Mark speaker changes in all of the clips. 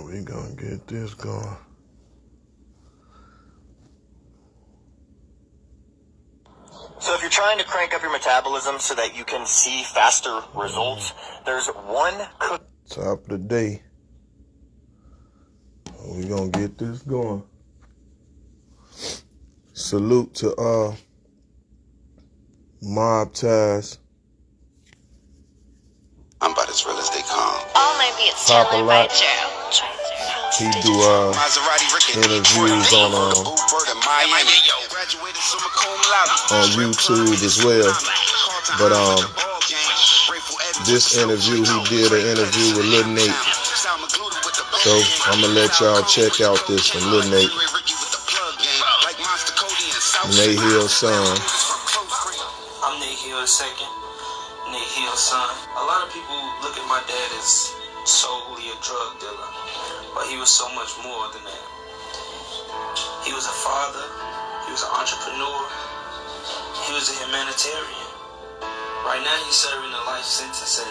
Speaker 1: We gonna get this going.
Speaker 2: So if you're trying to crank up your metabolism so that you can see faster results, there's one
Speaker 1: top of the day. We gonna get this going. Salute to Mob Ties.
Speaker 3: I'm about as real as they come.
Speaker 4: All my beats
Speaker 1: Pop a lot. He do interviews on YouTube as well. But this interview, he did an interview with Lil Nate. So I'm gonna let y'all check out this from Lil Nate. Nate Hill's son.
Speaker 5: I'm Nate Hill's second. Nate Hill's son. A lot of people look at my dad as solely a drug dealer, but he was so much more than that. He was a father. He was an entrepreneur. He was a humanitarian. Right now he's serving a life sentence in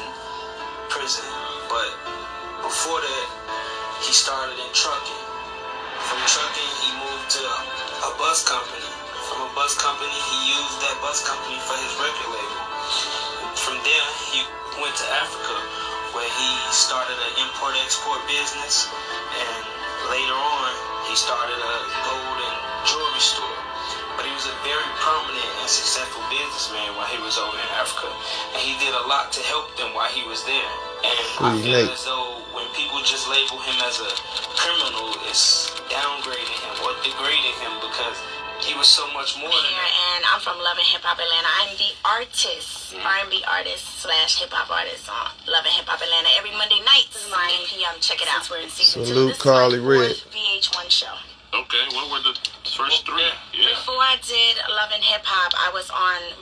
Speaker 5: prison, but before that he started in trucking. From trucking he moved to a bus company. From a bus company he used that bus company for his record label. From there he went to Africa, where he started an import-export business, and later on he started a gold and jewelry store. But he was a very prominent and successful businessman while he was over in Africa, and he did a lot to help them while he was there. And I feel as though when people just label him as a criminal, it's downgrading him or degrading him, because he was so much more than that.
Speaker 4: And I'm from Love and Hip Hop Atlanta. I'm the artist, R&B artist / hip hop artist on Love and Hip Hop Atlanta every Monday night, 9 p.m. Check it out. We're in season 2.
Speaker 1: Salute Carly Red.
Speaker 4: VH1 show.
Speaker 6: Okay, what were the first 3? Yeah.
Speaker 4: Before I did Love and Hip Hop,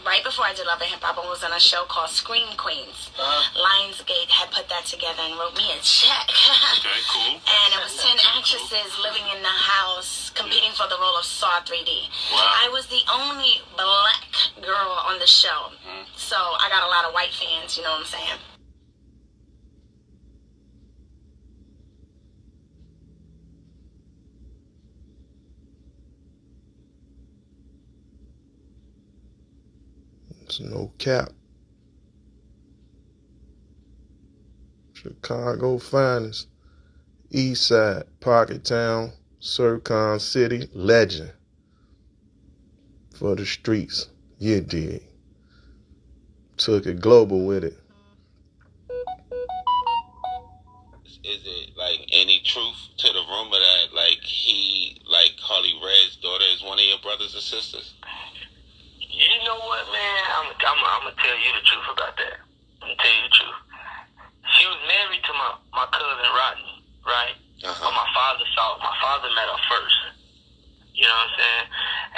Speaker 4: right before I did Love and Hip Hop, I was on a show called Scream Queens. Lionsgate had put that together and wrote me a check.
Speaker 6: Okay, cool.
Speaker 4: And it was 10 actresses living in the house competing for the role of Saw 3D.
Speaker 6: Wow.
Speaker 4: I was the only black girl on the show. So I got a lot of white fans, you know what I'm saying?
Speaker 1: It's no cap. Chicago finest. East Side, Pocket Town, Sircon City, legend. For the streets, you dig. Took it global with it.
Speaker 7: Is it like any truth to the rumor that like Carly Red's daughter is one of your brothers or sisters?
Speaker 5: You know what, man? I'm gonna tell you the truth about that. I'm gonna tell you the truth. She was married to my cousin Rodney, right? But my father met her first. You know what I'm saying?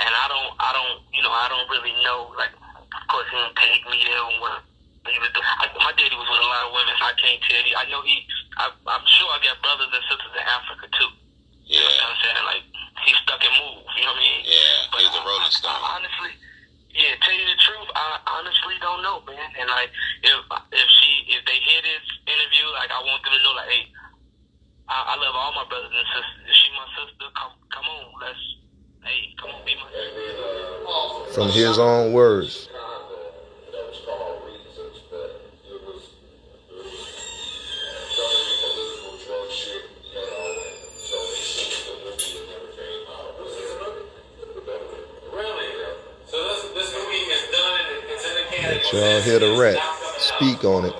Speaker 5: And I don't really know. Like, of course, he didn't take me there when he was doing. My daddy was with a lot of women, so I can't tell you. I know I'm sure I got brothers and sisters in Africa too.
Speaker 7: Yeah.
Speaker 5: You know what I'm saying? Like, he stuck and moved. You know what I mean?
Speaker 7: Yeah.
Speaker 5: But
Speaker 7: He's a Rolling Stone.
Speaker 5: Honestly. Yeah, tell you the truth, I honestly don't know, man. And like, if they hear this interview, like, I want them to know, like, hey, I love all my brothers and sisters. If she my sister, come on, come on, be my sister.
Speaker 1: From his own words. Let y'all hear the rat speak on it.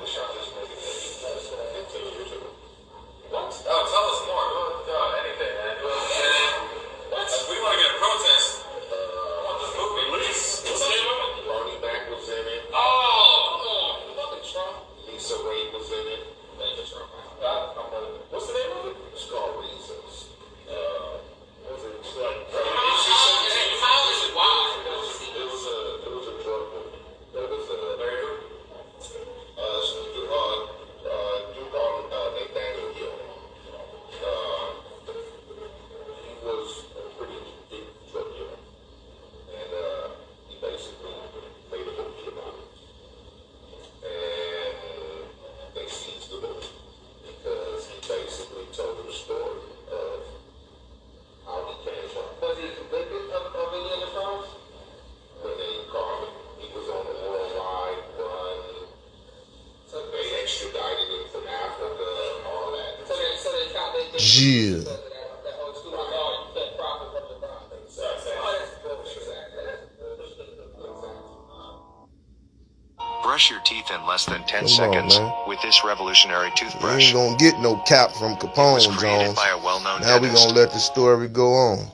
Speaker 8: Brush your teeth in less than 10
Speaker 1: Come
Speaker 8: seconds
Speaker 1: on, man.
Speaker 8: with this revolutionary
Speaker 1: You
Speaker 8: toothbrush.
Speaker 1: ain't gonna get no cap from
Speaker 8: It was
Speaker 1: Capone
Speaker 8: created
Speaker 1: Jones.
Speaker 8: by a well-known
Speaker 1: Now we
Speaker 8: dentist.
Speaker 1: gonna let the story go on.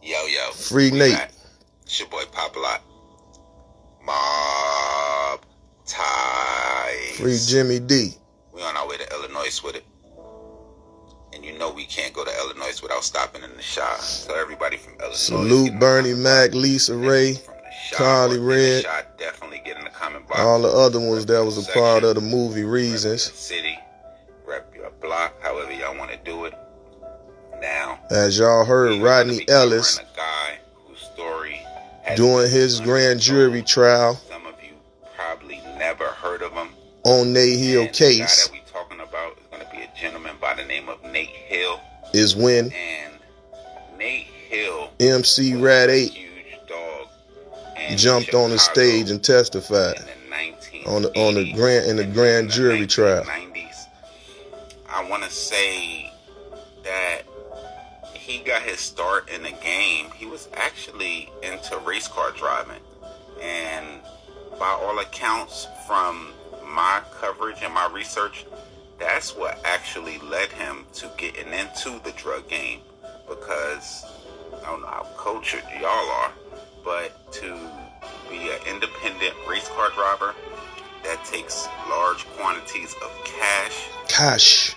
Speaker 3: Yo,
Speaker 1: Free
Speaker 3: we
Speaker 1: Nate.
Speaker 3: back. It's your boy Pop Lot. Mob ties.
Speaker 1: Free Jimmy D.
Speaker 3: We on our way to Illinois with it. And you know we can't go to Illinois without stopping in the Chi. So everybody from Illinois.
Speaker 1: Salute Bernie Mac, Lisa Ray, Carly Red,
Speaker 3: Chi, definitely get in the comment box.
Speaker 1: all the other ones that was a part of the movie
Speaker 3: Rep
Speaker 1: Reasons.
Speaker 3: your city, rep your block, however y'all want to do it. Now,
Speaker 1: As y'all heard, Rodney Ellis
Speaker 3: a guy whose story has
Speaker 1: doing
Speaker 3: been
Speaker 1: his grand jury trial
Speaker 3: Some of you probably never heard of him.
Speaker 1: on Nate Hill
Speaker 3: And
Speaker 1: case.
Speaker 3: The guy that we talking about is going to be a gentleman by the name of Nate Hill.
Speaker 1: Is when
Speaker 3: And Nate Hill,
Speaker 1: MC
Speaker 3: was
Speaker 1: Rat
Speaker 3: a
Speaker 1: 8
Speaker 3: huge dog in
Speaker 1: jumped on the
Speaker 3: Chicago
Speaker 1: stage and testified
Speaker 3: in the
Speaker 1: on the grand jury trial.
Speaker 3: 1990s. I want to say that he got his start in the game. He was actually into race car driving, and by all accounts from my coverage and my research, that's what actually led him to getting into the drug game. Because I don't know how cultured y'all are, but to be an independent race car driver, that takes large quantities of cash.
Speaker 1: Cash.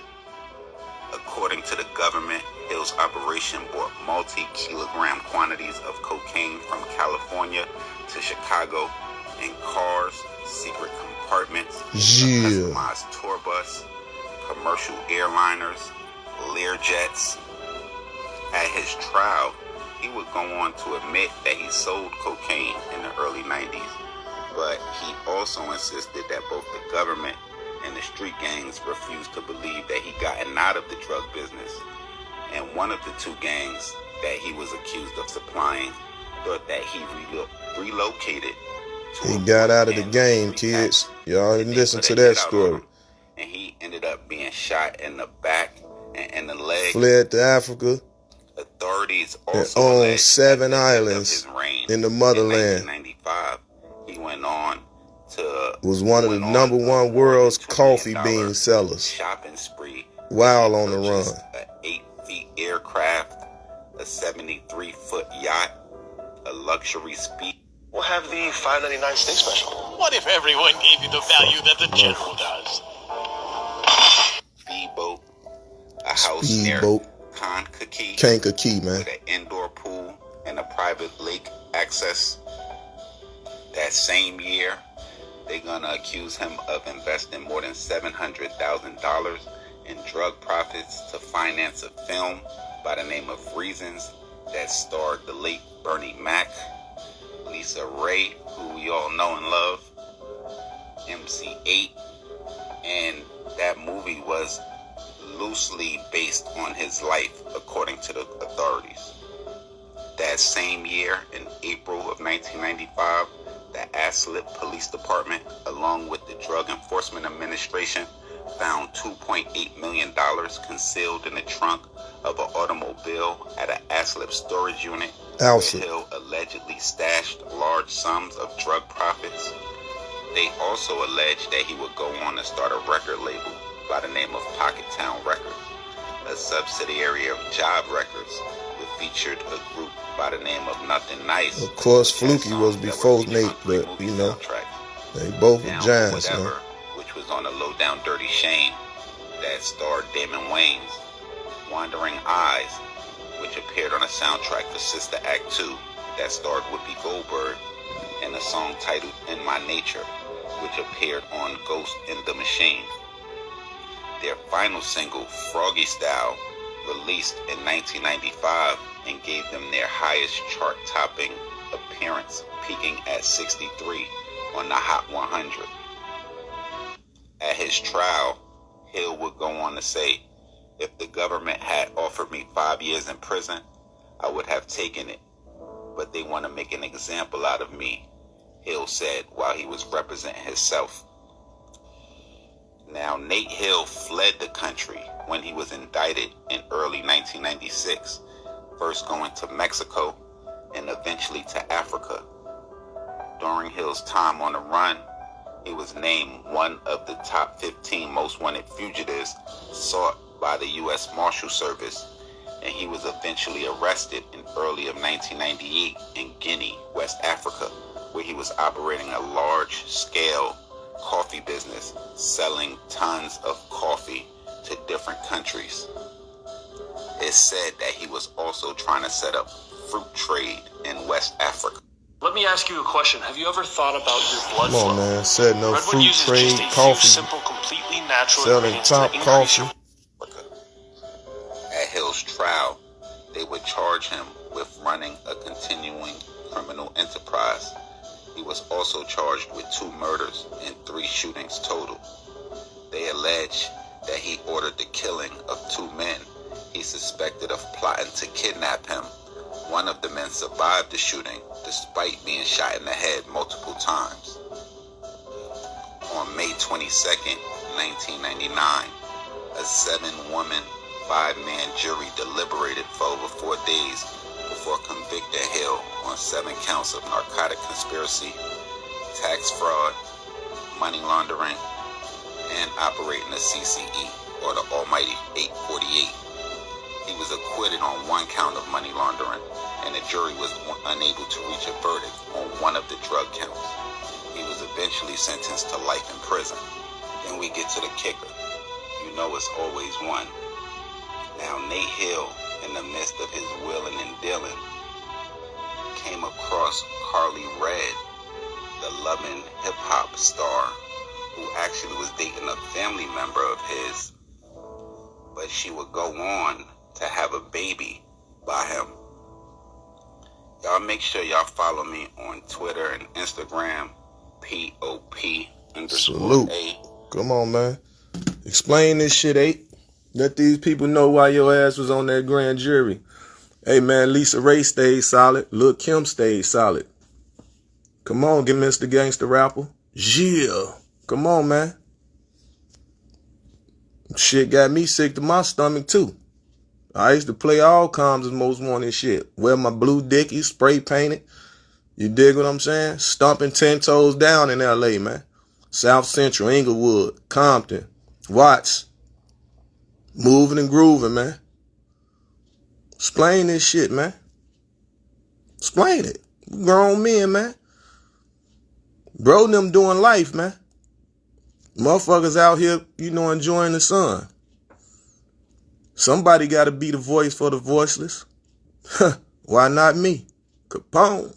Speaker 3: According to the government, Hill's operation brought multi-kilogram quantities of cocaine from California to Chicago in cars, secret compartments, a customized tour bus, commercial airliners, Lear jets. At his trial, he would go on to admit that he sold cocaine in the early 90s, but he also insisted that both the government and the street gangs refused to believe that he gotten out of the drug business. And one of the two gangs that he was accused of supplying thought that he relocated to
Speaker 1: He got out of the game, kids. Y'all didn't listen to that story.
Speaker 3: And he ended up being shot in the back and in the leg.
Speaker 1: Fled to Africa.
Speaker 3: Authorities
Speaker 1: and
Speaker 3: also
Speaker 1: owned 7 islands in the motherland.
Speaker 3: In 1995, he went on to
Speaker 1: was one of the number one world's coffee bean sellers.
Speaker 3: Shopping spree
Speaker 1: while on the run.
Speaker 3: An 8-foot aircraft, a 73-foot yacht, a luxury speed.
Speaker 9: We'll have the $5.99 steak special.
Speaker 10: What if everyone gave you the value that the general does?
Speaker 3: Speedboat, a house near Kankakee, man, with an indoor pool and a private lake access. That same year, they're gonna accuse him of investing more than $700,000 in drug profits to finance a film by the name of Reasons that starred the late Bernie Mac, Lisa Ray, who we all know and love, MC Eiht, and that movie was loosely based on his life, according to the authorities. That same year, in April of 1995, the Aslip Police Department, along with the Drug Enforcement Administration, found $2.8 million concealed in the trunk of an automobile at an Aslip storage unit, where Hill allegedly stashed large sums of drug profits. They also alleged that he would go on to start a record label by the name of Pocket Town Records, a subsidiary of Job Records, that featured a group by the name of Nothing Nice.
Speaker 1: Of course, Fluky was before Nate, but you know, they both were giants, man.
Speaker 3: Which was on a Low Down Dirty Shame that starred Damon Wayans, Wandering Eyes, which appeared on a soundtrack for Sister Act 2 that starred Whoopi Goldberg, and a song titled In My Nature, which appeared on Ghost in the Machine. Their final single, Froggy Style, released in 1995 and gave them their highest chart-topping appearance, peaking at 63 on the Hot 100. At his trial, Hill would go on to say, "If the government had offered me 5 years in prison, I would have taken it. But they want to make an example out of me," Hill said while he was representing himself. Now, Nate Hill fled the country when he was indicted in early 1996, first going to Mexico and eventually to Africa. During Hill's time on the run, He was named one of the top 15 most wanted fugitives sought by the U.S. Marshal Service, and he was eventually arrested in early of 1998 in Guinea, West Africa, where he was operating a large-scale coffee business, selling tons of coffee to different countries. It's said that he was also trying to set up fruit trade in West Africa.
Speaker 10: Let me ask you a question. Have you ever thought about your blood flow?
Speaker 1: Come on, man. Setting up
Speaker 10: Redwood
Speaker 1: fruit
Speaker 10: uses
Speaker 1: trade,
Speaker 10: just a
Speaker 1: coffee,
Speaker 10: few simple, completely natural
Speaker 1: selling
Speaker 10: ingredients
Speaker 1: top
Speaker 10: that increase
Speaker 1: coffee.
Speaker 3: At Hill's trial, they would charge him with running a continuing criminal enterprise. He was also charged with 2 murders and 3 shootings total. They allege that he ordered the killing of 2 men he suspected of plotting to kidnap him. One of the men survived the shooting despite being shot in the head multiple times. On May 22nd, 1999, a 7-woman, 5-man jury deliberated for over 4 days before convicting Hill on 7 counts of narcotic conspiracy, tax fraud, money laundering, and operating a CCE, or the almighty 848. He was acquitted on 1 count of money laundering, and the jury was unable to reach a verdict on 1 of the drug counts. He was eventually sentenced to life in prison. Then we get to the kicker. You know it's always one. Now Nate Hill, in the midst of his wheeling and dealing, came across Carly Red, the loving hip-hop star who actually was dating a family member of his, but she would go on to have a baby by him. Y'all make sure y'all follow me on Twitter and Instagram, POP_A.
Speaker 1: Salute. Come on, man. Explain this shit, Eiht. Let these people know why your ass was on that grand jury. Hey, man, Lisa Ray stayed solid. Lil' Kim stayed solid. Come on, get Mr. Gangsta Rapper. Yeah. Come on, man. Shit got me sick to my stomach, too. I used to play all kinds of most wanted shit. Wear my blue dickies, spray painted. You dig what I'm saying? Stomping 10 toes down in L.A., man. South Central, Inglewood, Compton, Watts. Moving and grooving, man. Explain this shit, man. Explain it. Grown men, man. Bro, them doing life, man. Motherfuckers out here, enjoying the sun. Somebody got to be the voice for the voiceless. Why not me? Capone.